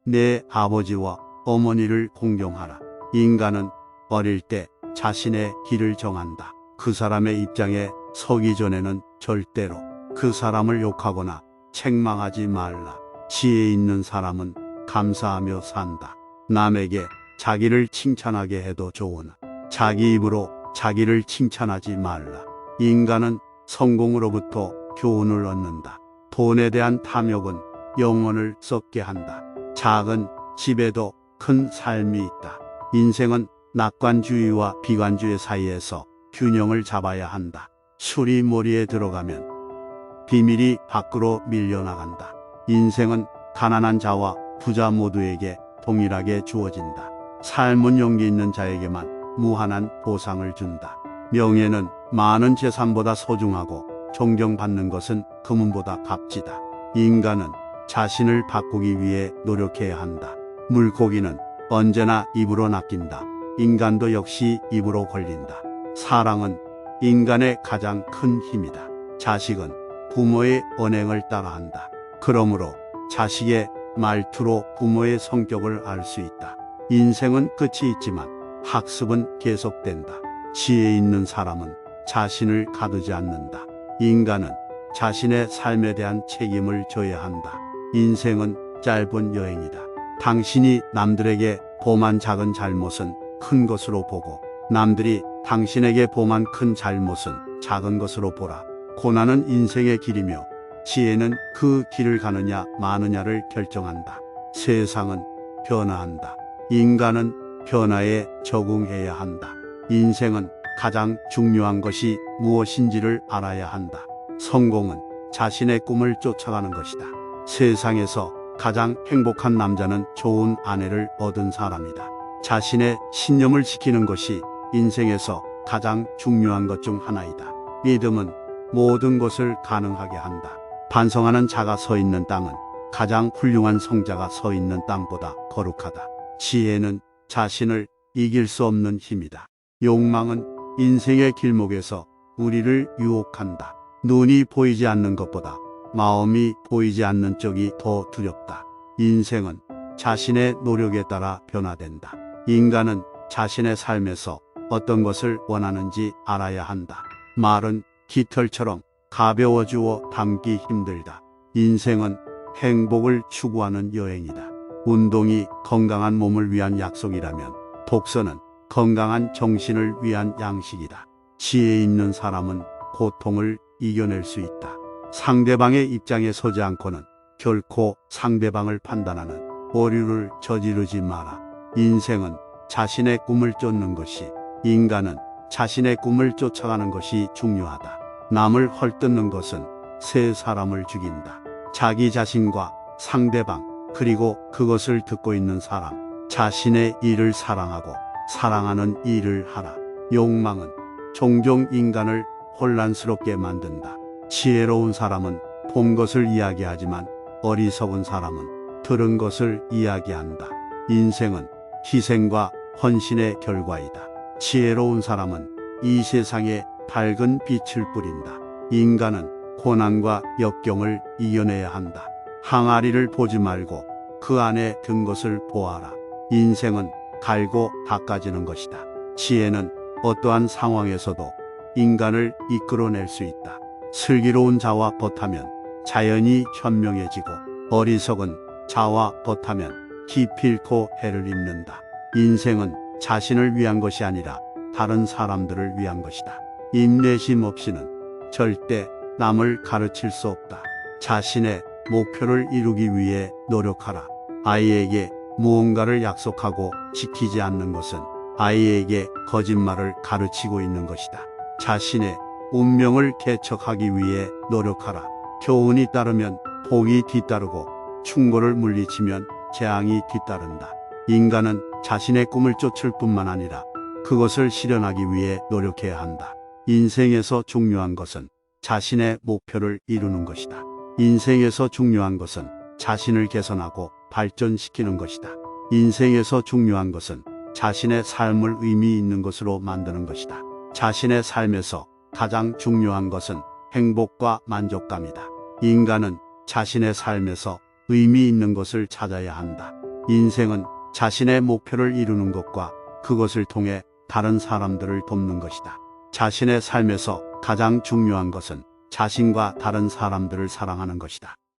내 아버지와 어머니를 공경하라. 인간은 어릴 때 자신의 길을 정한다. 그 사람의 입장에 서기 전에는 절대로 그 사람을 욕하거나 책망하지 말라. 지혜 있는 사람은 감사하며 산다. 남에게 자기를 칭찬하게 해도 좋으나 자기 입으로 자기를 칭찬하지 말라. 인간은 성공으로부터 교훈을 얻는다. 돈에 대한 탐욕은 영혼을 썩게 한다. 작은 집에도 큰 삶이 있다. 인생은 낙관주의와 비관주의 사이에서 균형을 잡아야 한다. 술이 머리에 들어가면 비밀이 밖으로 밀려나간다. 인생은 가난한 자와 부자 모두에게 동일하게 주어진다. 삶은 용기 있는 자에게만 무한한 보상을 준다. 명예는 많은 재산보다 소중하고 존경받는 것은 금은보다 값지다. 인간은 자신을 바꾸기 위해 노력해야 한다. 물고기는 언제나 입으로 낚인다. 인간도 역시 입으로 걸린다. 사랑은 인간의 가장 큰 힘이다. 자식은 부모의 언행을 따라한다. 그러므로 자식의 말투로 부모의 성격을 알 수 있다. 인생은 끝이 있지만 학습은 계속된다. 지혜 있는 사람은 자신을 가두지 않는다. 인간은 자신의 삶에 대한 책임을 져야 한다. 인생은 짧은 여행이다. 당신이 남들에게 범한 작은 잘못은 큰 것으로 보고 남들이 당신에게 범한 큰 잘못은 작은 것으로 보라. 고난은 인생의 길이며 지혜는 그 길을 가느냐 마느냐를 결정한다. 세상은 변화한다. 인간은 변화에 적응해야 한다. 인생은 가장 중요한 것이 무엇인지를 알아야 한다. 성공은 자신의 꿈을 쫓아가는 것이다. 세상에서 가장 행복한 남자는 좋은 아내를 얻은 사람이다. 자신의 신념을 지키는 것이 인생에서 가장 중요한 것 중 하나이다. 믿음은 모든 것을 가능하게 한다. 반성하는 자가 서 있는 땅은 가장 훌륭한 성자가 서 있는 땅보다 거룩하다. 지혜는 자신을 이길 수 없는 힘이다. 욕망은 인생의 길목에서 우리를 유혹한다. 눈이 보이지 않는 것보다 마음이 보이지 않는 쪽이 더 두렵다. 인생은 자신의 노력에 따라 변화된다. 인간은 자신의 삶에서 어떤 것을 원하는지 알아야 한다. 말은 깃털처럼 가벼워지워 담기 힘들다. 인생은 행복을 추구하는 여행이다. 운동이 건강한 몸을 위한 약속이라면 독서는 건강한 정신을 위한 양식이다. 지혜 있는 사람은 고통을 이겨낼 수 있다. 상대방의 입장에 서지 않고는 결코 상대방을 판단하는 오류를 저지르지 마라. 인생은 자신의 꿈을 쫓는 것이, 인간은 자신의 꿈을 쫓아가는 것이 중요하다. 남을 헐뜯는 것은 세 사람을 죽인다. 자기 자신과 상대방, 그리고 그것을 듣고 있는 사람. 자신의 일을 사랑하고 사랑하는 일을 하라. 욕망은 종종 인간을 혼란스럽게 만든다. 지혜로운 사람은 본 것을 이야기하지만 어리석은 사람은 들은 것을 이야기한다. 인생은 희생과 헌신의 결과이다. 지혜로운 사람은 이 세상에 밝은 빛을 뿌린다. 인간은 고난과 역경을 이겨내야 한다. 항아리를 보지 말고 그 안에 든 것을 보아라. 인생은 갈고 닦아지는 것이다. 지혜는 어떠한 상황에서도 인간을 이끌어낼 수 있다. 슬기로운 자와 벗하면 자연이 현명해지고 어리석은 자와 벗하면 기필코 해를 입는다. 인생은 자신을 위한 것이 아니라 다른 사람들을 위한 것이다. 인내심 없이는 절대 남을 가르칠 수 없다. 자신의 목표를 이루기 위해 노력하라. 아이에게 무언가를 약속하고 지키지 않는 것은 아이에게 거짓말을 가르치고 있는 것이다. 자신의 운명을 개척하기 위해 노력하라. 교훈이 따르면 복이 뒤따르고 충고를 물리치면 재앙이 뒤따른다. 인간은 자신의 꿈을 쫓을 뿐만 아니라 그것을 실현하기 위해 노력해야 한다. 인생에서 중요한 것은 자신의 목표를 이루는 것이다. 인생에서 중요한 것은 자신을 개선하고 발전시키는 것이다. 인생에서 중요한 것은 자신의 삶을 의미 있는 것으로 만드는 것이다. 자신의 삶에서 가장 중요한 것은 행복과 만족감이다. 인간은 자신의 삶에서 의미 있는 것을 찾아야 한다. 인생은 자신의 목표를 이루는 것과 그것을 통해 다른 사람들을 돕는 것이다. 자신의 삶에서 가장 중요한 것은 자신과 다른 사람들을 사랑하는 것이다.